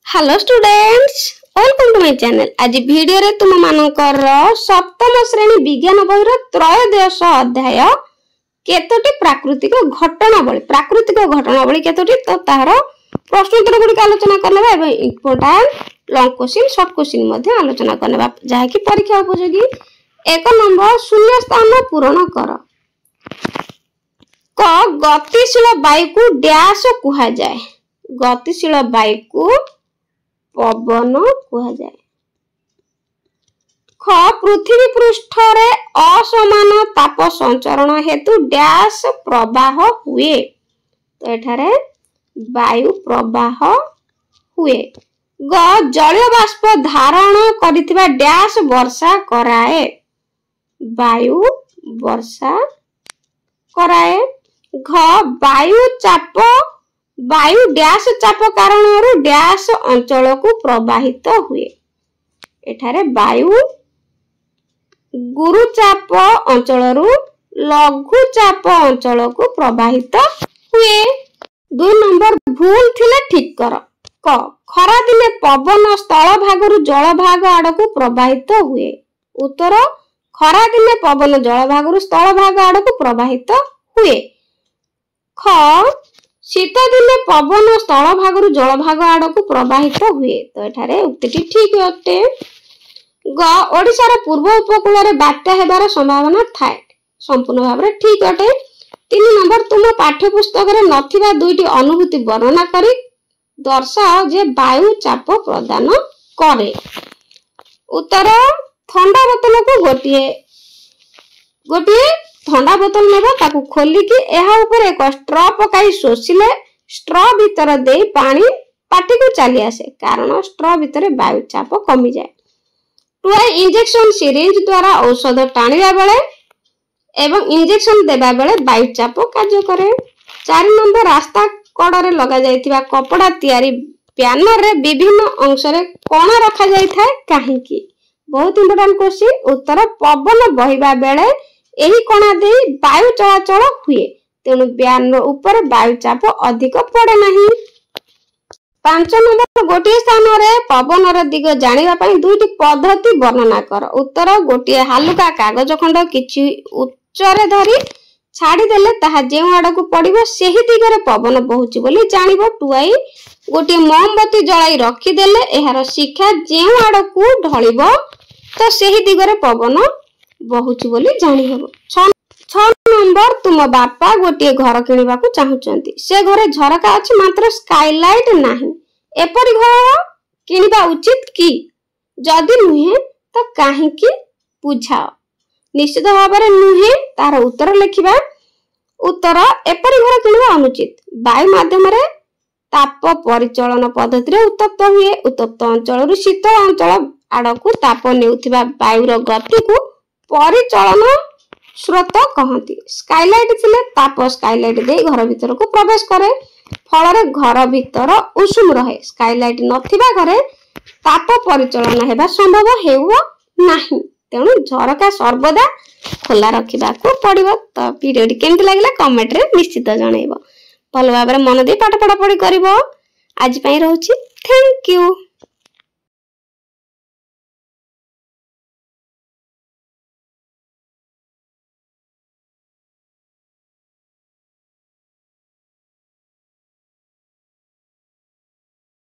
Hello students, welcome to my channel. आज video रे तुम मानकर सप्तम श्रेणी विज्ञान बहिर त्रयोदश अध्याय केतोटी प्राकृतिक घटनावली केतोटी तो तार प्रश्नोत्तर गुडी आलोचना करनेबा एवं important long question short question मध्ये आलोचना करनेबा जहा कि परीक्षा उपयोगी। एक नंबर शून्य स्थान पूरण कर। क गतिशील वायु को डैश कुहा जाए। गतिशील वायु को पवन कुहा जाए। ख पृथ्वी पृष्ठ रे असमान ताप संचरण हेतु डैश प्रवाह हुए। तो एठारे वायु प्रवाह हुए। ग जलीय बाष्प धारण करिथिबा डैश वर्षा कराए। वायु वर्षा कराए। घ वायु डैश चाप कारणरू डैश अंचल को प्रवाहित हुए। एठारे वायु गुरुचाप अंचलरू लघु चाप अंचल को प्रवाहित हुए। 2 नंबर भूल थिले ठीक कर। क खरा दिने पवन स्थल भागरू जल भाग आड़कू प्रवाहित हुए। उत्तर खरा दिने पवन जल भागरू स्थल भाग आड़कू प्रवाहित हुए। ख शीत दिने पवन स्थल भागरू जल भाग आड़कू प्रवाहित हुए। तो एठारे उक्तिटी ठीक अटे। ग ओडिशार पूर्व उपकूल रे बात्या हेबार संभावना थाए। संपूर्ण भाव रे ठीक अटे। 3 नंबर तुम पाठ्य पुस्तक रे नथिबा दुईटी अनुभूति वर्णना करी दर्शाओ जे वायु चाप प्रदान करे। उत्तर ठंडा बोतल को गोटिए ठंडा बोतल नेबा ताकू खोली कि एहा ऊपर एक स्ट्रॉ पकाई शोषिले स्ट्रॉ भीतर दे पानी पाटी को चली आसे कारण स्ट्रॉ भीतर वायु चाप कमी जाए। 2 इंजेक्शन सिरिंज द्वारा औषध टाणिबा बेले एवं इंजेक्शन देबा बेले वायु चाप कार्य करे। 4 नंबर रास्ता कड़े लगा जाइथिबा कपड़ा तयारी पैनर रे विभिन्न अंश रे कोन रखा जाई थाए काहेकि। बहुत इंपोर्टेंट क्वेश्चन। उत्तर पवन बहिबा बेले एही कोना दे वायु चलाचल हुए तेणु पैनर ऊपर वायु चाप अधिक पड़े नहीं। 5 नंबर गोटिए स्थान रे पवन र दिग जानिबा पई दुईटी पद्धति वर्णना कर। उत्तर गोटिए हालुका कागज खंड किछि उच्च रे धरी छाड़ी देले ताहा जेउ आडकू पड़िबो सेही दिगरे पवन बहुची बोली जानिबो। 2 गोटिए मोमबत्ती जलाई रखी देले एहार शिखा जेउ आडकू ढळिबो तो सेही दिगरे पवन बहुची बोली जानि हेबो। 6 नंबर तुम बापा गोटिए घर किनिबा को चाहुचंती। से घरे झरका अछि मात्र स्काईलाइट नाही। एपरि घर किनिबा उचित की? जदि नुहे तो काहे की बुझाओ। निश्चित भाबरे नुहे तार उत्तर लिखिबा। उत्तर एपरि घर किनिबा अनुचित। वायु माध्यम रे ताप परिचालन पद्धति रे उत्तप्त हुए। उत्तप्त अंचल रु शीतल अंचल आडकू ताप नेउथिबा वायुर गति को परिचालन स्रोत कहती। स्काईलाइट थिले ताप स्काईलाइट दे घर भीतर को प्रवेश करे फल घर भीतर उषुम रहे। स्काईलाइट नथिबा घरे ताप परिचालन हेबा संभव हेउ नाही। तेणु झरका सर्वदा खोला रखिबा को पड़िबो। तो वीडियो केमति लागिला कमेंट रे निश्चित जणाइबो। भल भाबरे मन दे पाठ पढ़ा पढ़ी करिवो। आज पई रहउची थैंक यू।